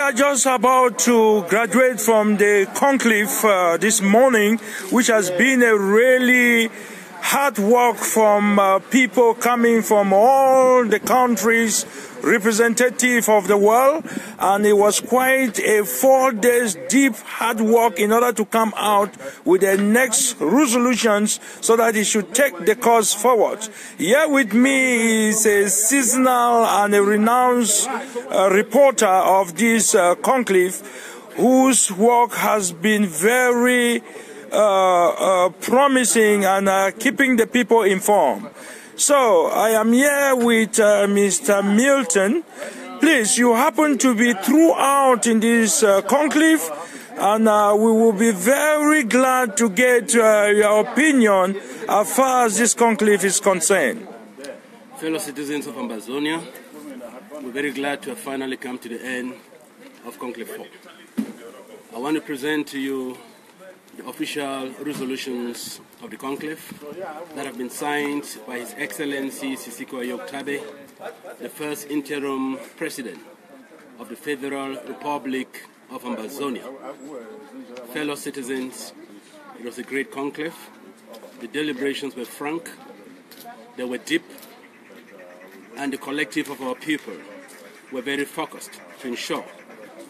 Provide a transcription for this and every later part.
are just about to graduate from the conclave this morning, which has been a really hard work from people coming from all the countries representative of the world, and it was quite a 4 days deep hard work in order to come out with the next resolutions so that it should take the cause forward. Here with me is a seasonal and a renowned reporter of this conclave, whose work has been very promising and keeping the people informed. So I am here with Mr. Milton. Please, you happen to be throughout in this conclave, and we will be very glad to get your opinion as far as this conclave is concerned. Fellow citizens of Ambazonia, we're very glad to have finally come to the end of Conclave 4. I want to present to you the official resolutions of the conclave that have been signed by His Excellency Sisiku Ayuk Sisiku, the first interim president of the Federal Republic of Ambazonia. Fellow citizens, it was a great conclave. The deliberations were frank, they were deep, and the collective of our people were very focused to ensure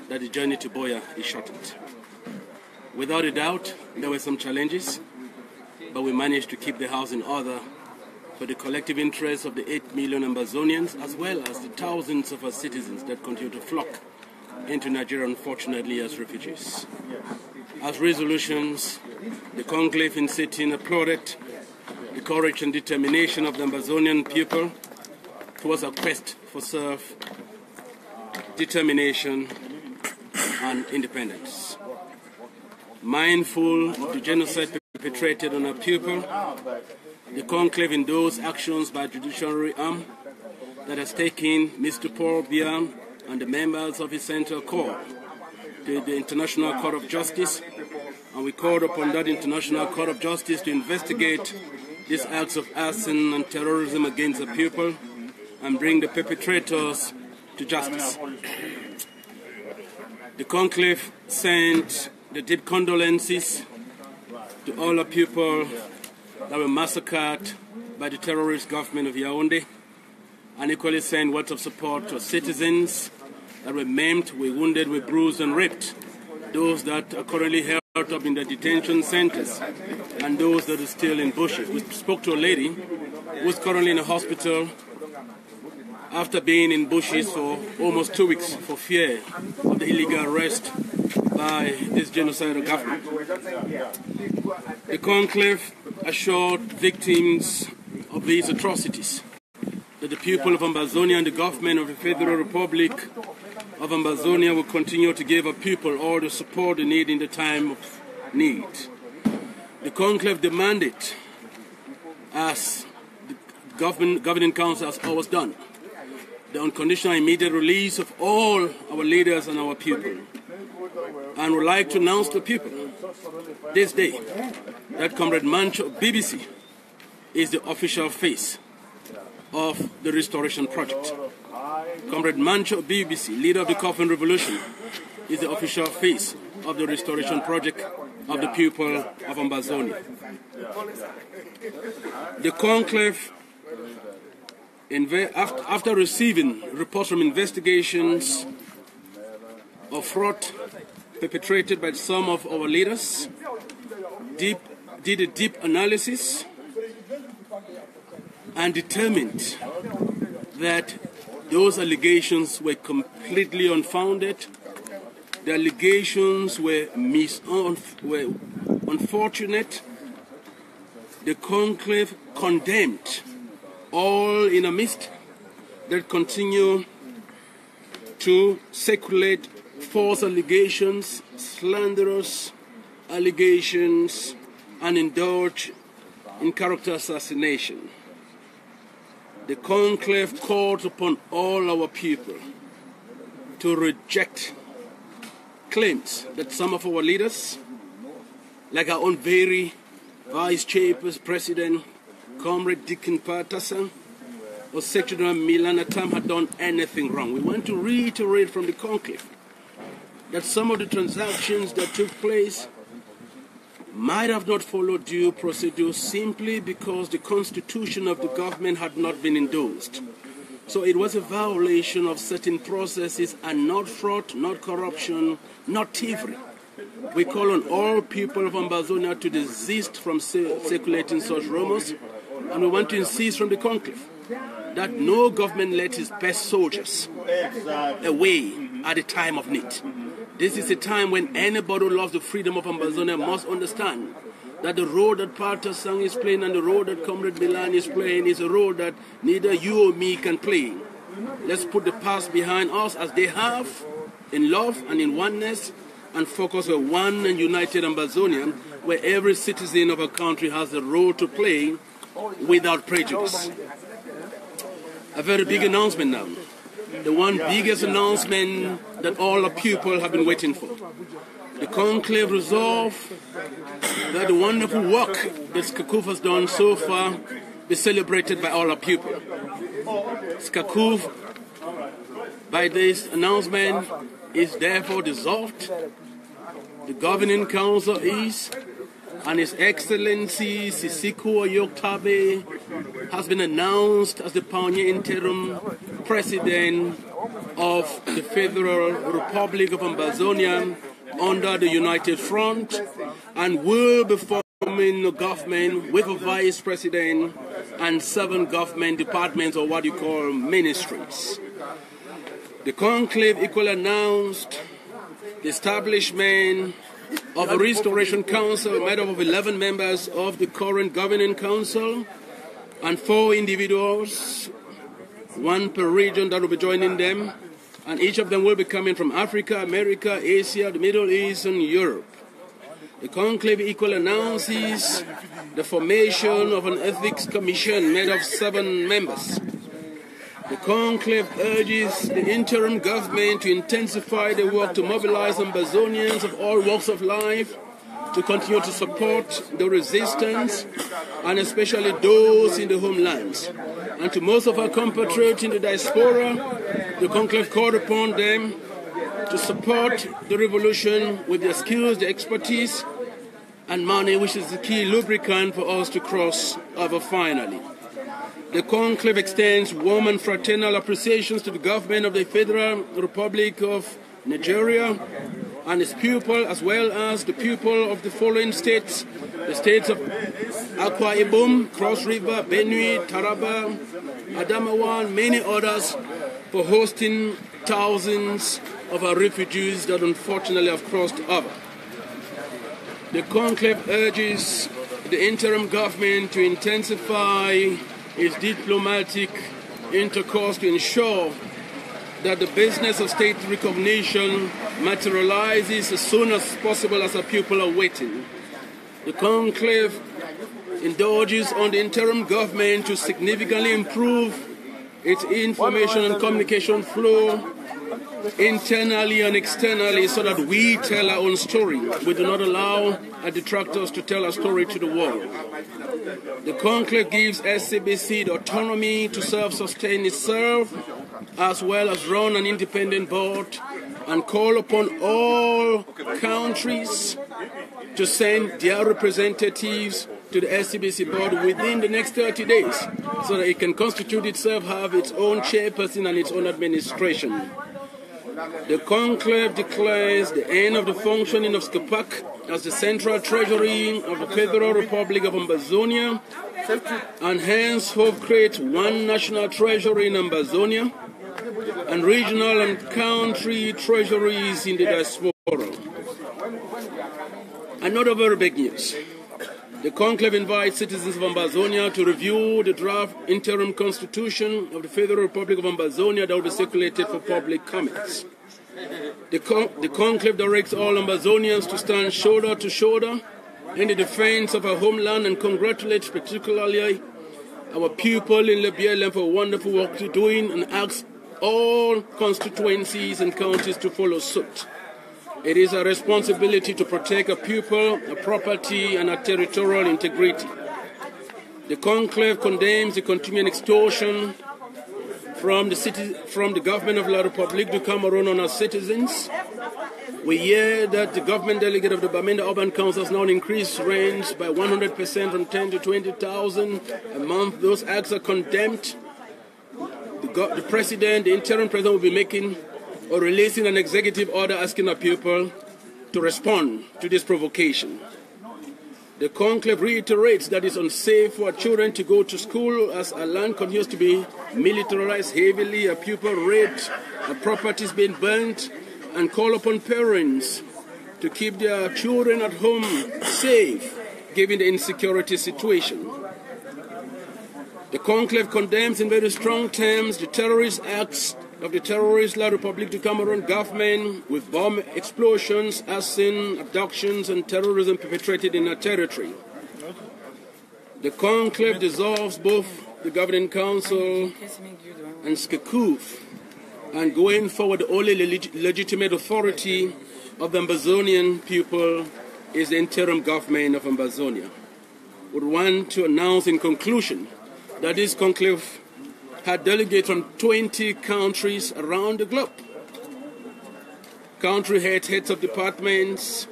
that the journey to Boya is shortened. Without a doubt, there were some challenges, but we managed to keep the house in order for the collective interests of the 8 million Ambazonians, as well as the thousands of our citizens that continue to flock into Nigeria, unfortunately, as refugees. As resolutions, the conclave in sitting applauded the courage and determination of the Ambazonian people towards a quest for self, determination, and independence. Mindful of the genocide perpetrated on our people, the conclave endorsed actions by the judiciary arm that has taken Mr. Paul Bian and the members of his Central Court to the International Court of Justice, and we called upon that International Court of Justice to investigate these acts of arson and terrorism against the people and bring the perpetrators to justice. The conclave sent the deep condolences to all our people that were massacred by the terrorist government of Yaoundé, and equally sent words of support to citizens that were maimed, were wounded, were bruised and raped, those that are currently held up in the detention centers, and those that are still in bushes. We spoke to a lady who is currently in a hospital after being in bushes for almost 2 weeks for fear of the illegal arrest by this genocidal government. The conclave assured victims of these atrocities that the people of Ambazonia and the government of the Federal Republic of Ambazonia will continue to give our people all the support they need in the time of need. The conclave demanded, as the governing council has always done, the unconditional immediate release of all our leaders and our people. And would like to announce to people this day that Comrade Mancho of BBC is the official face of the Restoration Project. Comrade Mancho of BBC, leader of the Coffin Revolution, is the official face of the Restoration Project of the people of Ambazonia. The conclave, after receiving reports from investigations of fraud perpetrated by some of our leaders, did a deep analysis and determined that those allegations were completely unfounded. The allegations were unfortunate. The conclave condemned all in a mist that continue to circulate false allegations, slanderous allegations, and indulge in character assassination. The conclave called upon all our people to reject claims that some of our leaders, like our own very Vice Chairperson, Comrade Dickon Patterson, or Secretary Milan Atam, had done anything wrong. We want to reiterate from the conclave that some of the transactions that took place might have not followed due procedure simply because the constitution of the government had not been endorsed. So it was a violation of certain processes and not fraud, not corruption, not thievery. We call on all people of Ambazonia to desist from circulating such rumors, and we want to insist from the conclave that no government let its best soldiers away at a time of need. This is a time when anybody who loves the freedom of Ambazonia must understand that the role that Parta Sang is playing and the role that Comrade Milan is playing is a role that neither you or me can play. Let's put the past behind us as they have, in love and in oneness, and focus on one and united Ambazonia, where every citizen of our country has a role to play without prejudice. A very big announcement now. The one biggest announcement that all our people have been waiting for. The conclave resolved that the wonderful work that Skakuf has done so far be celebrated by all our people. Skakuf, by this announcement, is therefore dissolved. The governing council is, and His Excellency Sisiku Ayuk has been announced as the pioneer interim president of the Federal Republic of Ambazonia under the United Front, and will be forming a government with a vice president and 7 government departments, or what you call ministries. The conclave equally announced the establishment of a restoration council made up of 11 members of the current governing council and 4 individuals, 1 per region that will be joining them, and each of them will be coming from Africa, America, Asia, the Middle East, and Europe. The conclave equally announces the formation of an ethics commission made of 7 members. The conclave urges the interim government to intensify the work to mobilize Ambazonians of all walks of life to continue to support the resistance, and especially those in the homelands. And to most of our compatriots in the diaspora, the conclave called upon them to support the revolution with their skills, their expertise, and money, which is the key lubricant for us to cross over finally. The conclave extends warm and fraternal appreciations to the government of the Federal Republic of Nigeria and its people, as well as the people of the following states: the states of Akwa Ibom, Cross River, Benue, Taraba, Adamawa, and many others, for hosting thousands of our refugees that unfortunately have crossed over. The conclave urges the interim government to intensify its diplomatic intercourse to ensure that the business of state recognition materializes as soon as possible, as our people are waiting. The conclave indulges on the interim government to significantly improve its information and communication flow internally and externally, so that we tell our own story. We do not allow our detractors to tell our story to the world. The conclave gives SCBC the autonomy to self-sustain itself, as well as run an independent board, and call upon all countries to send their representatives to the SCBC board within the next 30 days, so that it can constitute itself, have its own chairperson and its own administration. The conclave declares the end of the functioning of SCPAC as the central treasury of the Federal Republic of Ambazonia, and henceforth creates one national treasury in Ambazonia and regional and country treasuries in the diaspora. Another very big news. The conclave invites citizens of Ambazonia to review the draft interim constitution of the Federal Republic of Ambazonia that will be circulated for public comments. The conclave directs all Ambazonians to stand shoulder to shoulder in the defense of our homeland, and congratulates particularly our people in Libya for wonderful work they're doing, and asks all constituencies and counties to follow suit. It is our responsibility to protect our people, our property, and our territorial integrity. The conclave condemns the continuing extortion from the government of La République du Cameroon on our citizens, We hear that the government delegate of the Bamenda Urban Council has now increased rents by 100% from 10 to 20,000 a month. Those acts are condemned. The president, the interim president, will be making or releasing an executive order asking our people to respond to this provocation. The conclave reiterates that it's unsafe for children to go to school as our land continues to be militarized heavily, our people raped, our properties being burnt, and call upon parents to keep their children at home safe given the insecurity situation. The conclave condemns in very strong terms the terrorist acts of the terrorist La République du Cameroon government with bomb explosions, arson, abductions, and terrorism perpetrated in our territory. The conclave dissolves both the governing council and SCCUF, and going forward, the only legitimate authority of the Ambazonian people is the interim government of Ambazonia. We would want to announce in conclusion that this conclave had delegates from 20 countries around the globe. Country heads of departments.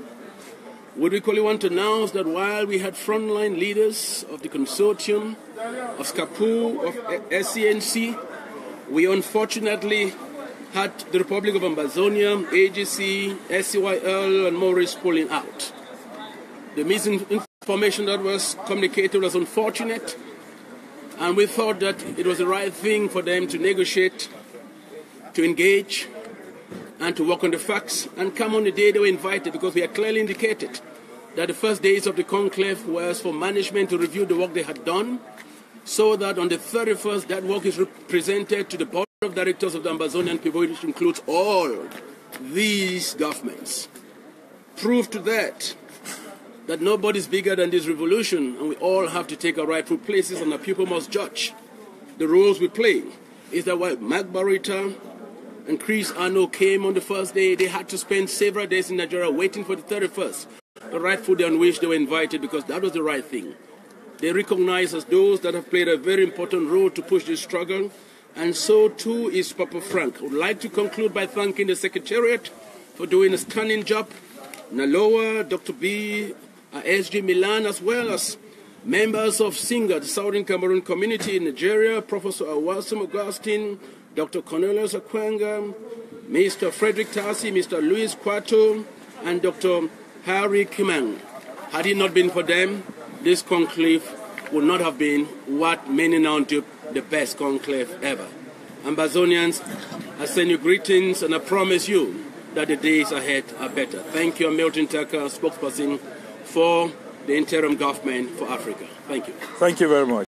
Would equally want to announce that while we had frontline leaders of the consortium, of SCAPU, of SCNC, we unfortunately had the Republic of Ambazonia, AGC, SCYL, and Maurice pulling out. The misinformation that was communicated was unfortunate, and we thought that it was the right thing for them to negotiate, to engage, and to work on the facts, and come on the day they were invited, because we had clearly indicated that the first days of the conclave was for management to review the work they had done, so that on the 31st, that work is presented to the board of directors of the Ambazonian people, which includes all these governments. Proof to that nobody's bigger than this revolution, and we all have to take our rightful places, and the people must judge the roles we play. Is that why Mark Barita and Chris Arno came on the first day? They had to spend several days in Nigeria waiting for the 31st, the rightful day on which they were invited, because that was the right thing. They recognize as those that have played a very important role to push this struggle, and so too is Papa Frank. I would like to conclude by thanking the Secretariat for doing a stunning job, Naloa, Dr. B, SG Milan, as well as members of SINGA, the Southern Cameroon community in Nigeria, Professor Awasum Augustine, Dr. Cornelius Akwanga, Mr. Frederick Tassi, Mr. Luis Quato, and Dr. Harry Kimang. Had it not been for them, this conclave would not have been what many now do the best conclave ever. Ambazonians, I send you greetings, and I promise you that the days ahead are better. Thank you, Milton Tucker, spokesperson for the interim government for Africa. Thank you. Thank you very much.